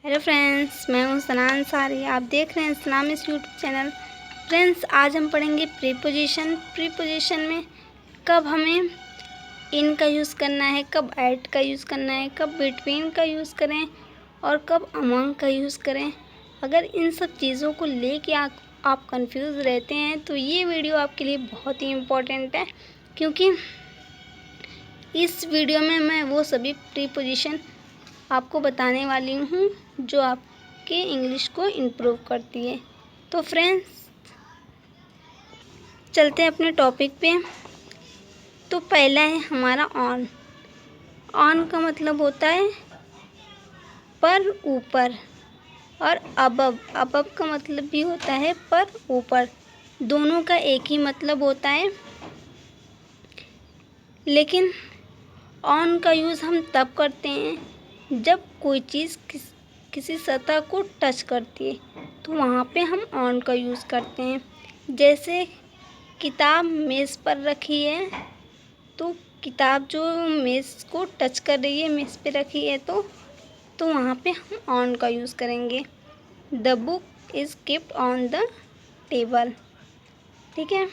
Hello friends, मैं हूं सना अंसारी। आप देख रहे हैं इस्लामिक यूट्यूब चैनल। फ्रेंड्स, आज हम पढ़ेंगे प्रीपोजिशन। प्रीपोजिशन में कब हमें इन का यूज़ करना है, कब एट का यूज़ करना है, कब बिटवीन का यूज़ करें और कब अमंग का यूज़ करें। अगर इन सब चीज़ों को लेके आप कंफ्यूज रहते हैं तो ये वीडियो आपके लिए बहुत ही इम्पोर्टेंट है, क्योंकि इस वीडियो में मैं वो सभी प्रीपोजिशन आपको बताने वाली हूँ जो आपके इंग्लिश को इम्प्रूव करती है। तो फ्रेंड्स, चलते हैं अपने टॉपिक पे। तो पहला है हमारा ऑन। ऑन का मतलब होता है पर ऊपर, और अबव। अबव का मतलब भी होता है पर ऊपर। दोनों का एक ही मतलब होता है, लेकिन ऑन का यूज़ हम तब करते हैं जब कोई चीज़ किसी सतह को टच करती है, तो वहाँ पे हम ऑन का यूज़ करते हैं। जैसे किताब मेज़ पर रखी है, तो किताब जो मेज़ को टच कर रही है, मेज़ पे रखी है, तो वहाँ पे हम ऑन का यूज़ करेंगे। The book is keeped on the table. ठीक है।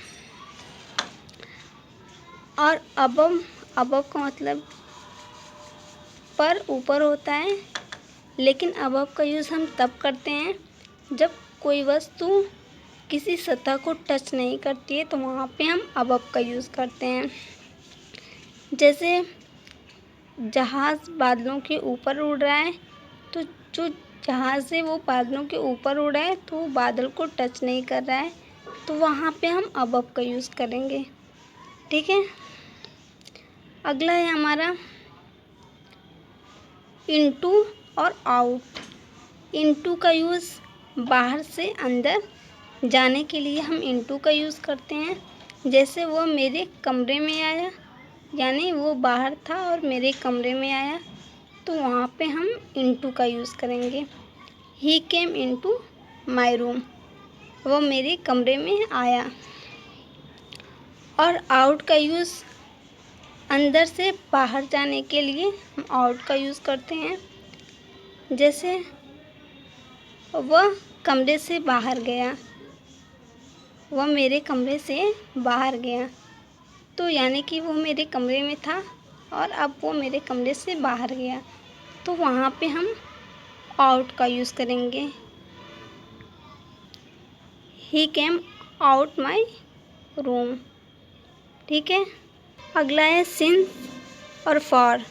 और अबव, अबव का मतलब पर ऊपर होता है, लेकिन अबव का यूज़ हम तब करते हैं जब कोई वस्तु किसी सतह को टच नहीं करती है, तो वहाँ पे हम अबव का यूज़ करते हैं। जैसे जहाज़ बादलों के ऊपर उड़ रहा है, तो जो जहाज़ है वो बादलों के ऊपर उड़ रहा है, तो वो बादल को टच नहीं कर रहा है, तो वहाँ पे हम अबव का यूज़ करेंगे। ठीक है। अगला है हमारा इनटू और आउट। इनटू का यूज़ बाहर से अंदर जाने के लिए हम इनटू का यूज़ करते हैं। जैसे वो मेरे कमरे में आया, यानी वो बाहर था और मेरे कमरे में आया, तो वहाँ पे हम इनटू का यूज़ करेंगे। ही केम इनटू माई रूम, वो मेरे कमरे में आया। और आउट का यूज़ अंदर से बाहर जाने के लिए हम आउट का यूज़ करते हैं। जैसे वह कमरे से बाहर गया, वह मेरे कमरे से बाहर गया, तो यानी कि वो मेरे कमरे में था और अब वो मेरे कमरे से बाहर गया, तो वहाँ पे हम आउट का यूज़ करेंगे। ही केम आउट माई रूम। ठीक है। अगला है सिंस और फॉर।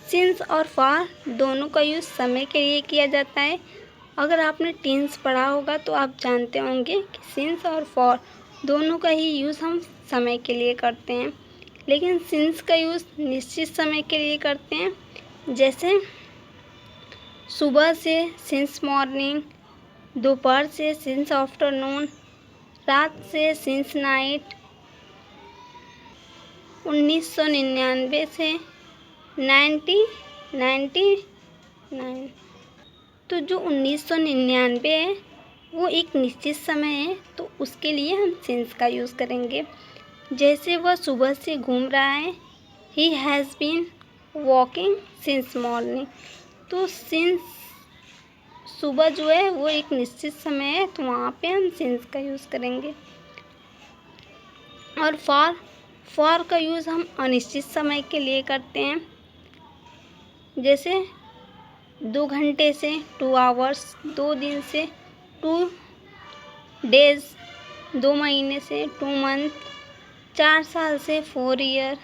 सिंस और फॉर दोनों का यूज़ समय के लिए किया जाता है। अगर आपने टेंस पढ़ा होगा तो आप जानते होंगे कि सिंस और फॉर दोनों का ही यूज़ हम समय के लिए करते हैं, लेकिन सिंस का यूज़ निश्चित समय के लिए करते हैं। जैसे सुबह से सिंस मॉर्निंग, दोपहर से सिंस आफ्टरनून, रात से सिंस नाइट, 1999 से 1999। तो जो 1999 है वो एक निश्चित समय है, तो उसके लिए हम सिंस का यूज़ करेंगे। जैसे वह सुबह से घूम रहा है, he has been walking since morning, तो सिंस सुबह जो है वो एक निश्चित समय है, तो वहाँ पे हम सिंस का यूज़ करेंगे। और फॉर का यूज़ हम अनिश्चित समय के लिए करते हैं। जैसे 2 घंटे से 2 आवर्स, 2 दिन से 2 डेज, 2 महीने से 2 मंथ, 4 साल से 4 ईयर,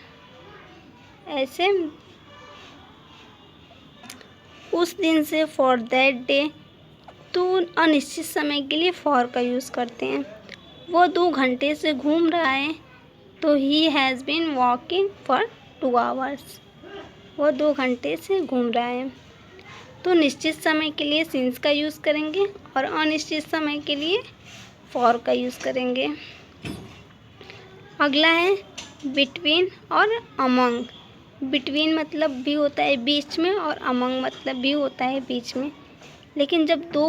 ऐसे उस दिन से फॉर दैट डे, तो अनिश्चित समय के लिए फॉर का यूज़ करते हैं। वो 2 घंटे से घूम रहा है, तो he has been walking for 2 hours, वो 2 घंटे से घूम रहा है। तो निश्चित समय के लिए सिंस का यूज़ करेंगे और अनिश्चित समय के लिए फॉर का यूज़ करेंगे। अगला है बिटवीन और अमंग। बिटवीन मतलब भी होता है बीच में, और अमंग मतलब भी होता है बीच में। लेकिन जब दो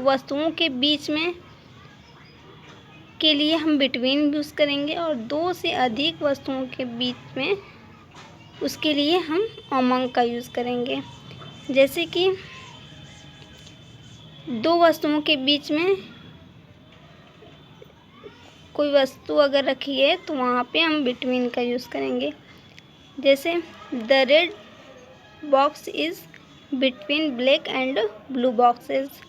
वस्तुओं के बीच में के लिए हम बिटवीन यूज़ करेंगे, और 2 से अधिक वस्तुओं के बीच में उसके लिए हम अमंग का यूज़ करेंगे। जैसे कि दो वस्तुओं के बीच में कोई वस्तु अगर रखी है तो वहाँ पे हम बिटवीन का यूज़ करेंगे। जैसे the red box is between black and blue boxes.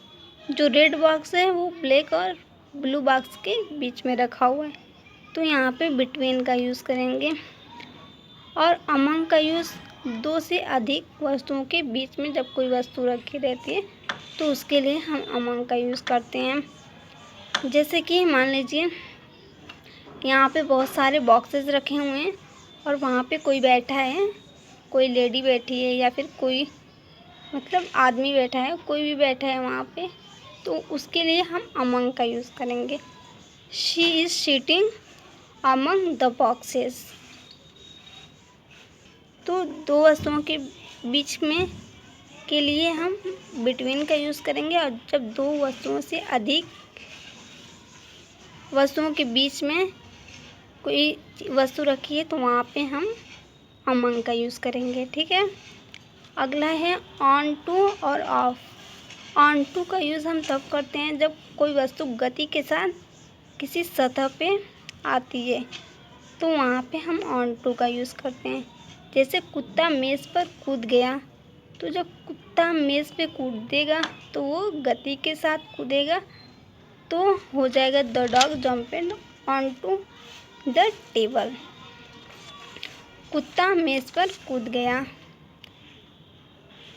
जो रेड बॉक्स है वो ब्लैक और ब्लू बॉक्स के बीच में रखा हुआ है, तो यहाँ पे बिटवीन का यूज़ करेंगे। और अमंग का यूज़ दो से अधिक वस्तुओं के बीच में जब कोई वस्तु रखी रहती है तो उसके लिए हम अमंग का यूज़ करते हैं। जैसे कि मान लीजिए यहाँ पे बहुत सारे बॉक्सेस रखे हुए हैं और वहाँ पे कोई बैठा है, कोई लेडी बैठी है या फिर कोई मतलब आदमी बैठा है, कोई भी बैठा है वहाँ पे, तो उसके लिए हम अमंग का यूज़ करेंगे। She is sitting among the boxes. तो दो वस्तुओं के बीच में के लिए हम बिटवीन का यूज़ करेंगे, और जब दो वस्तुओं से अधिक वस्तुओं के बीच में कोई वस्तु रखी है तो वहाँ पे हम अमंग का यूज़ करेंगे। ठीक है। अगला है ऑन टू और ऑफ। ऑन टू का यूज़ हम तब करते हैं जब कोई वस्तु गति के साथ किसी सतह पे आती है, तो वहाँ पे हम ऑन टू का यूज़ करते हैं। जैसे कुत्ता मेज़ पर कूद गया, तो जब कुत्ता मेज़ पे कूदेगा तो वो गति के साथ कूदेगा, तो हो जाएगा the dog jumped on to the table. कुत्ता मेज़ पर कूद गया।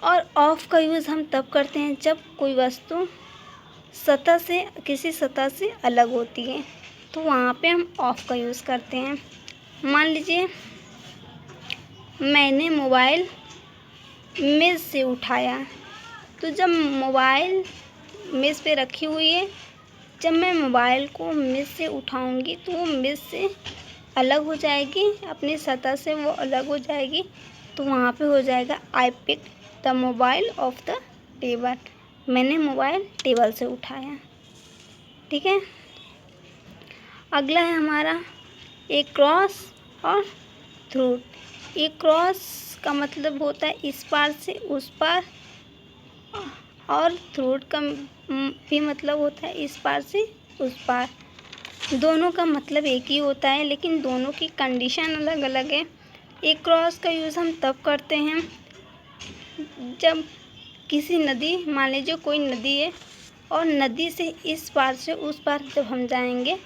और ऑफ का यूज़ हम तब करते हैं जब कोई वस्तु सतह से किसी सतह से अलग होती है, तो वहाँ पे हम ऑफ का यूज़ करते हैं। मान लीजिए मैंने मोबाइल मेज़ से उठाया, तो जब मोबाइल मेज़ पे रखी हुई है, जब मैं मोबाइल को मेज़ से उठाऊंगी तो वो मेज़ से अलग हो जाएगी, अपनी सतह से वो अलग हो जाएगी, तो वहाँ पे हो जाएगा I pick the mobile off the table. मैंने मोबाइल टेबल से उठाया। ठीक है। अगला है हमारा एक क्रॉस और थ्रूट। एक क्रॉस का मतलब होता है इस पार से उस पार, और थ्रूट का भी मतलब होता है इस पार से उस पार। दोनों का मतलब एक ही होता है, लेकिन दोनों की कंडीशन अलग अलग है। एक क्रॉस का यूज़ हम तब करते हैं जब किसी नदी, मान लीजिए कोई नदी है और नदी से इस पार से उस पार जब हम जाएंगे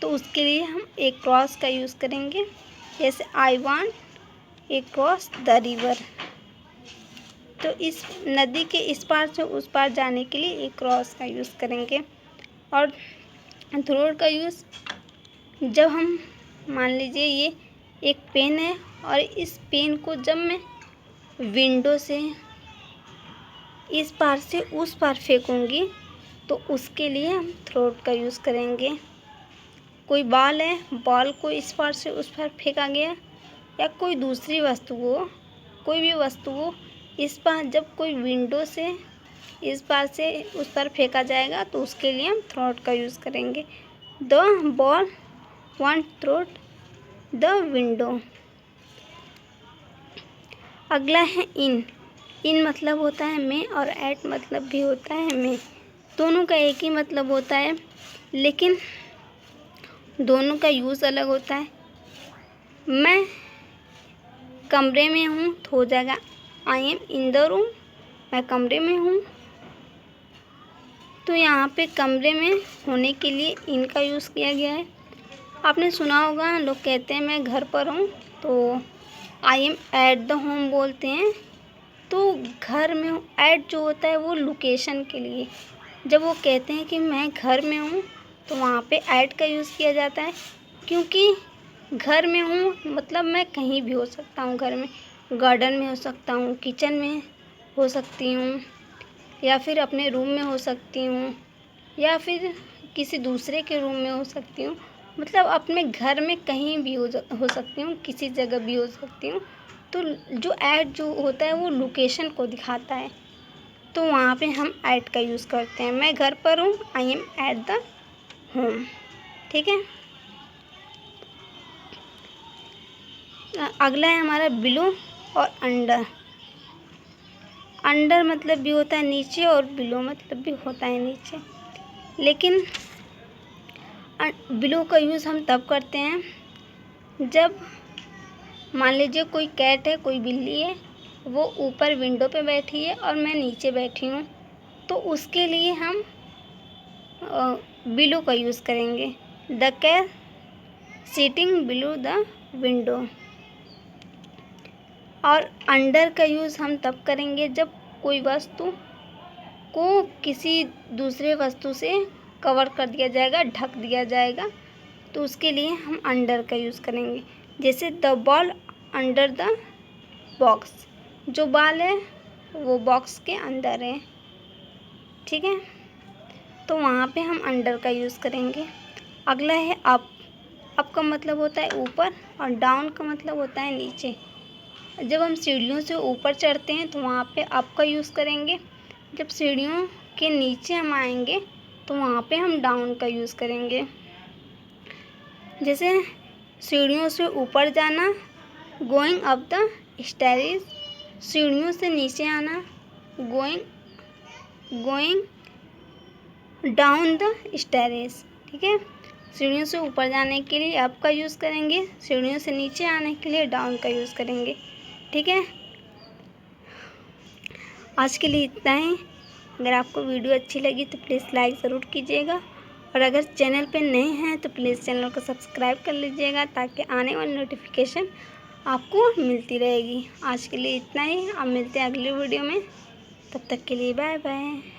तो उसके लिए हम एक क्रॉस का यूज़ करेंगे। जैसे I want a cross the river. तो इस नदी के इस पार से उस पार जाने के लिए एक क्रॉस का यूज़ करेंगे। और थ्रूट का यूज़ जब हम, मान लीजिए ये एक पेन है और इस पेन को जब मैं विंडो से इस पार से उस पार फेंकूंगी तो उसके लिए हम थ्रोट का यूज़ करेंगे। कोई बॉल है, बॉल को इस पार से उस पार फेंका गया, या कोई दूसरी वस्तु हो, कोई भी वस्तु हो, इस पार जब कोई विंडो से इस पार से उस पार फेंका जाएगा तो उसके लिए हम थ्रोट का यूज़ करेंगे। The ball want throat the window. अगला है इन। इन मतलब होता है मैं, और एट मतलब भी होता है मैं। दोनों का एक ही मतलब होता है, लेकिन दोनों का यूज़ अलग होता है। मैं कमरे में हूँ तो हो जाएगा I am in the room. मैं कमरे में हूँ, तो यहाँ पे कमरे में होने के लिए इन का यूज़ किया गया है। आपने सुना होगा लोग कहते हैं मैं घर पर हूँ, तो I am at the home बोलते हैं। तो घर में हूँ, एट जो होता है वो लोकेशन के लिए, जब वो कहते हैं कि मैं घर में हूँ तो वहाँ पे एट का यूज़ किया जाता है। क्योंकि घर में हूँ मतलब मैं कहीं भी हो सकता हूँ, घर में, गार्डन में हो सकता हूँ, किचन में हो सकती हूँ, या फिर अपने रूम में हो सकती हूँ, या फिर किसी दूसरे के रूम में हो सकती हूँ। मतलब अपने घर में कहीं भी हो सकती हूँ, किसी जगह भी हो सकती हूँ। तो जो ऐट जो होता है वो लोकेशन को दिखाता है, तो वहाँ पे हम ऐट का यूज़ करते हैं। मैं घर पर हूँ, I am at the home. ठीक है। अगला है हमारा बिलो और अंडर। अंडर मतलब भी होता है नीचे और बिलो मतलब भी होता है नीचे। लेकिन बिलो का यूज़ हम तब करते हैं जब मान लीजिए कोई कैट है, कोई बिल्ली है, वो ऊपर विंडो पे बैठी है और मैं नीचे बैठी हूँ, तो उसके लिए हम बिलो का यूज़ करेंगे। The cat sitting below the window. और अंडर का यूज़ हम तब करेंगे जब कोई वस्तु को किसी दूसरे वस्तु से कवर कर दिया जाएगा, ढक दिया जाएगा, तो उसके लिए हम अंडर का यूज़ करेंगे। जैसे the ball under the box, जो बॉल है वो बॉक्स के अंदर है, ठीक है, तो वहाँ पे हम अंडर का यूज़ करेंगे। अगला है अप। अप का मतलब होता है ऊपर और डाउन का मतलब होता है नीचे। जब हम सीढ़ियों से ऊपर चढ़ते हैं तो वहाँ पे अप का यूज़ करेंगे। जब सीढ़ियों के नीचे हम आएंगे तो वहाँ पे हम डाउन का यूज़ करेंगे। जैसे सीढ़ियों से ऊपर जाना, गोइंग अप द स्टेयर्स, सीढ़ियों से नीचे आना, गोइंग डाउन द स्टेयर्स, ठीक है। सीढ़ियों से ऊपर जाने के लिए अप का यूज़ करेंगे, सीढ़ियों से नीचे आने के लिए डाउन का यूज़ करेंगे, ठीक है। आज के लिए इतना ही। अगर आपको वीडियो अच्छी लगी तो प्लीज़ लाइक ज़रूर कीजिएगा, और अगर चैनल पे नए हैं तो प्लीज़ चैनल को सब्सक्राइब कर लीजिएगा ताकि आने वाली नोटिफिकेशन आपको मिलती रहेगी। आज के लिए इतना ही। अब मिलते हैं अगले वीडियो में, तब तक के लिए बाय बाय।